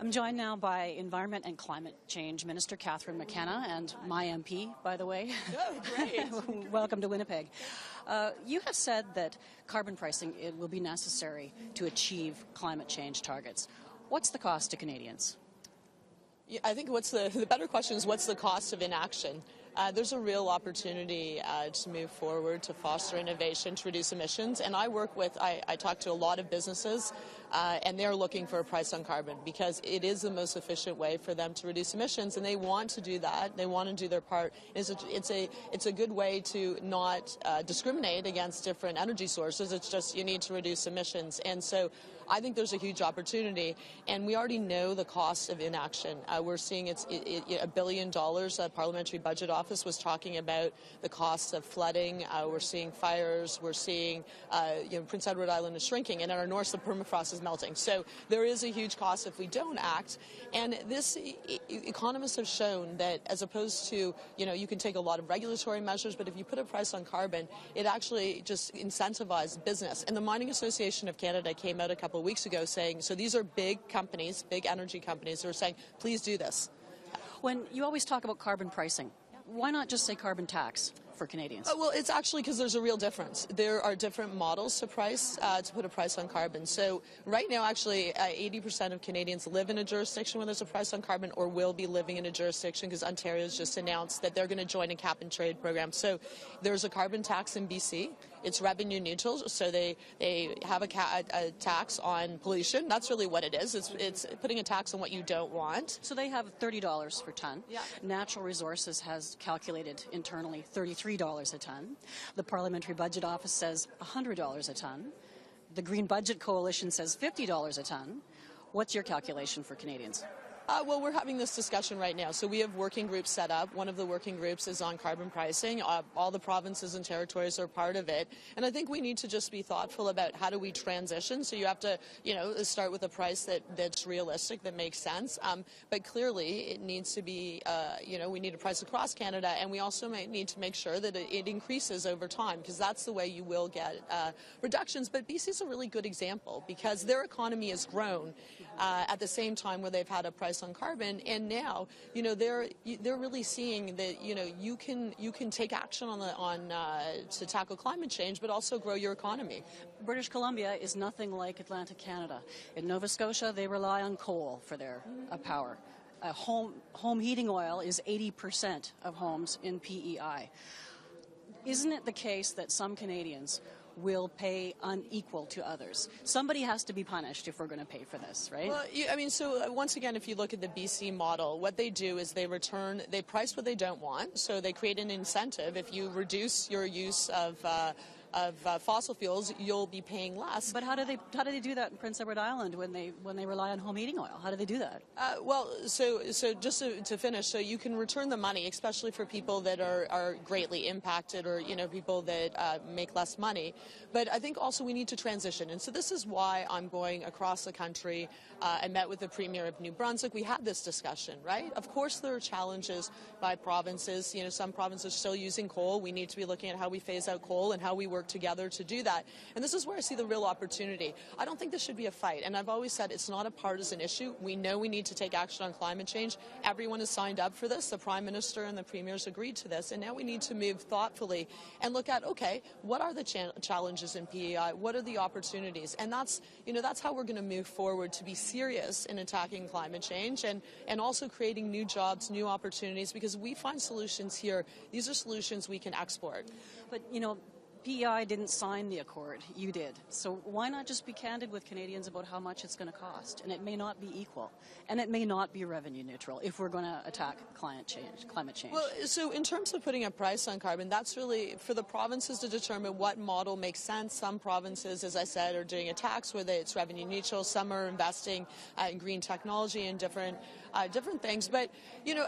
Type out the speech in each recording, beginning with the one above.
I'm joined now by Environment and Climate Change Minister McKenna, and my MP, by the way. Oh, great. Welcome to Winnipeg. You have said that carbon pricing will be necessary to achieve climate change targets. What's the cost to Canadians? I think the better question is what's the cost of inaction? There's a real opportunity to move forward, to foster innovation, to reduce emissions. And I talk to a lot of businesses, and they're looking for a price on carbon because it is the most efficient way for them to reduce emissions, and they want to do that. They want to do their part. It's a good way to not discriminate against different energy sources. It's just you need to reduce emissions. And so I think there's a huge opportunity, and we already know the cost of inaction. We're seeing it's $1 billion. The Parliamentary Budget Office was talking about the cost of flooding. We're seeing fires. We're seeing Prince Edward Island is shrinking, and in our north, the permafrost is melting. So there is a huge cost if we don't act. And economists have shown that as opposed to, you can take a lot of regulatory measures, but if you put a price on carbon, it actually just incentivizes business. And the Mining Association of Canada came out a couple of weeks ago saying, so these are big companies, big energy companies, who are saying, please do this. When you always talk about carbon pricing, why not just say carbon tax for Canadians? Well, it's actually because there's a real difference. There are different models to to put a price on carbon. So right now, actually, 80% of Canadians live in a jurisdiction where there's a price on carbon or will be living in a jurisdiction because Ontario's just announced that they're going to join a cap-and-trade program. So there's a carbon tax in BC. It's revenue neutral, so they have a tax on pollution. That's really what it is. It's putting a tax on what you don't want. So they have $30 per ton. Yeah. Natural Resources has calculated internally $33 a ton. The Parliamentary Budget Office says $100 a ton. The Green Budget Coalition says $50 a ton. What's your calculation for Canadians? Well, we're having this discussion right now. So we have working groups set up. One of the working groups is on carbon pricing. All the provinces and territories are part of it. And I think we need to just be thoughtful about how do we transition. So you have to, start with a price that's realistic, that makes sense. But clearly it needs to be, we need a price across Canada. And we also need to make sure that it increases over time because that's the way you will get reductions. But BC is a really good example because their economy has grown at the same time where they've had a price on carbon, and now they're really seeing that you can take action to tackle climate change, but also grow your economy. British Columbia is nothing like Atlantic Canada. In Nova Scotia, they rely on coal for their power. Home heating oil is 80% of homes in PEI. Isn't it the case that some Canadians will pay unequal to others? Somebody has to be punished if we're going to pay for this, right? Well, so once again, if you look at the BC model, what they do is they price what they don't want, so they create an incentive. If you reduce your use of fossil fuels, you'll be paying less. But how do they do that in Prince Edward Island when they rely on home heating oil? How do they do that? So just to finish, so you can return the money, especially for people that are greatly impacted or people that make less money. But I think also we need to transition, and so this is why I'm going across the country. I met with the Premier of New Brunswick. We had this discussion, right? Of course, there are challenges by provinces. Some provinces are still using coal. We need to be looking at how we phase out coal and how we work together to do that. And this is where I see the real opportunity. I don't think this should be a fight. And I've always said it's not a partisan issue. We know we need to take action on climate change. Everyone has signed up for this. The Prime Minister and the Premiers agreed to this. And now we need to move thoughtfully and look at, okay, what are the challenges in PEI? What are the opportunities? And that's how we're going to move forward to be serious in attacking climate change and also creating new jobs, new opportunities, because we find solutions here. These are solutions we can export. But, PEI didn't sign the accord. You did. So why not just be candid with Canadians about how much it's going to cost? And it may not be equal. And it may not be revenue neutral if we're going to attack climate change. Well, so in terms of putting a price on carbon, that's really for the provinces to determine what model makes sense. Some provinces, as I said, are doing a tax where it's revenue neutral. Some are investing in green technology and different things. But,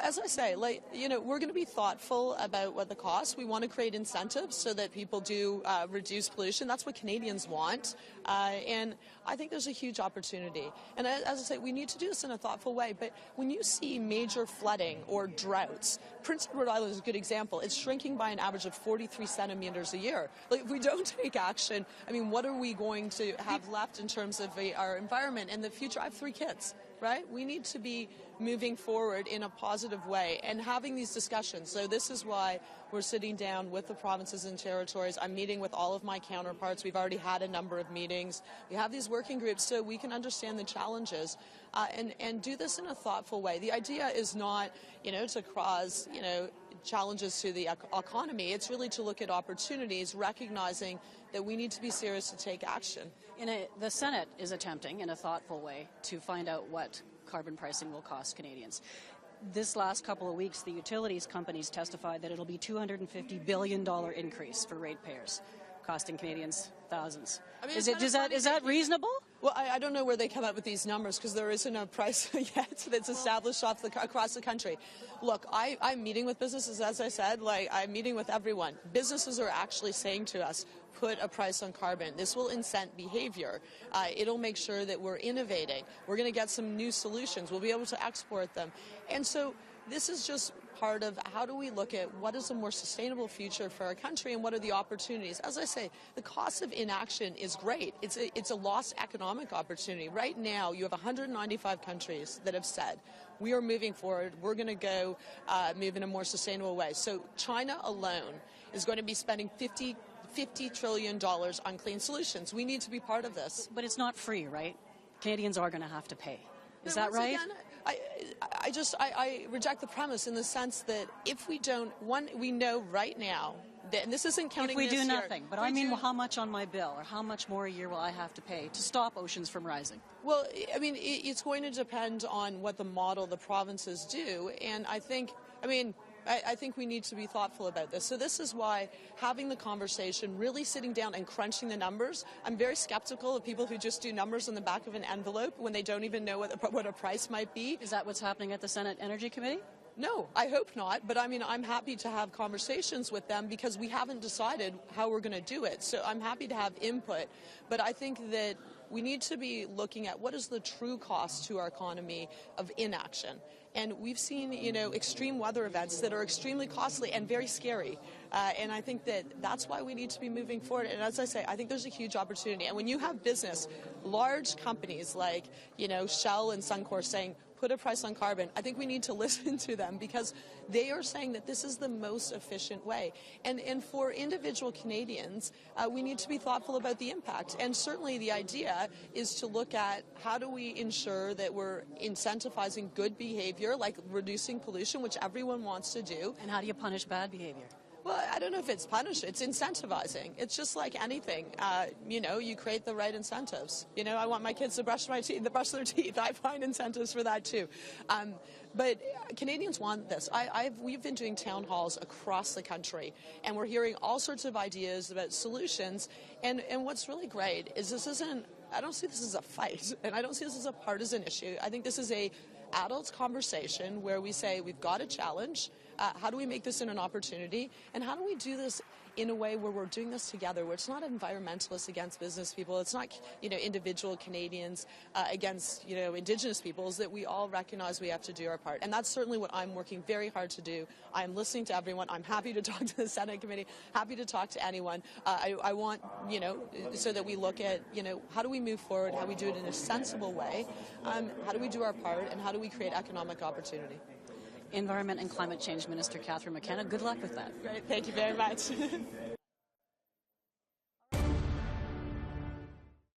as I say, we're going to be thoughtful about what the cost. We want to create incentives so that people do reduce pollution. That's what Canadians want. And I think there's a huge opportunity. And as I say, we need to do this in a thoughtful way. But when you see major flooding or droughts, Prince Edward Island is a good example. It's shrinking by an average of 43 centimeters a year. If we don't take action, what are we going to have left in terms of our environment and the future? I have 3 kids. right? We need to be moving forward in a positive way and having these discussions. So this is why we're sitting down with the provinces and territories. I'm meeting with all of my counterparts. We've already had a number of meetings. We have these working groups so we can understand the challenges and do this in a thoughtful way. The idea is not, to cause, challenges to the economy. It's really to look at opportunities, recognizing that we need to be serious to take action. The Senate is attempting, in a thoughtful way, to find out what carbon pricing will cost Canadians. This last couple of weeks, the utilities companies testified that it'll be $250 billion increase for ratepayers, costing Canadians thousands. Is that reasonable? Well, I don't know where they come up with these numbers because there isn't a price yet that's established across the country. Look, I'm meeting with businesses, as I said, I'm meeting with everyone. Businesses are actually saying to us, put a price on carbon. This will incent behavior. It'll make sure that we're innovating. We're going to get some new solutions. We'll be able to export them. And so this is just part of how do we look at what is a more sustainable future for our country and what are the opportunities. As I say, the cost of inaction is great. It's a lost economic opportunity. Right now, you have 195 countries that have said, we are moving forward. We're going to go move in a more sustainable way. So China alone is going to be spending $50 trillion on clean solutions. We need to be part of this. But it's not free, right? Canadians are going to have to pay. Is that right? Again, I reject the premise in the sense that if we don't, we know right now, and this isn't counting if we this do nothing, year, but I mean how much on my bill or how much more a year will I have to pay to stop oceans from rising? Well, it's going to depend on what the model the provinces do, and I think we need to be thoughtful about this. So this is why having the conversation, really sitting down and crunching the numbers. I'm very skeptical of people who just do numbers on the back of an envelope when they don't even know what a price might be. Is that what's happening at the Senate Energy Committee? No, I hope not. But I'm happy to have conversations with them because we haven't decided how we're going to do it. So I'm happy to have input. But I think that we need to be looking at what is the true cost to our economy of inaction. And we've seen, extreme weather events that are extremely costly and very scary. And I think that's why we need to be moving forward. And as I say, I think there's a huge opportunity. And when you have business, large companies like, Shell and Suncor saying, put a price on carbon, I think we need to listen to them because they are saying that this is the most efficient way. And for individual Canadians, we need to be thoughtful about the impact. And certainly the idea is to look at how do we ensure that we're incentivizing good behavior, like reducing pollution, which everyone wants to do. And how do you punish bad behavior? Well, I don't know if it's punish. It's incentivizing. It's just like anything. You create the right incentives. I want my kids to brush their teeth. I find incentives for that too. But Canadians want this. We've been doing town halls across the country, and we're hearing all sorts of ideas about solutions. And what's really great is I don't see this as a fight, and I don't see this as a partisan issue. I think this is a adult conversation where we say we've got a challenge. How do we make this in an opportunity? And how do we do this in a way where we're doing this together, where it's not environmentalists against business people, it's not, individual Canadians against, Indigenous peoples, that we all recognize we have to do our part. And that's certainly what I'm working very hard to do. I'm listening to everyone. I'm happy to talk to the Senate Committee, happy to talk to anyone. I want, so that we look at, how do we move forward, how we do it in a sensible way, how do we do our part, and how do we create economic opportunity. Environment and Climate Change Minister Catherine McKenna, good luck with that. Great, thank you very much.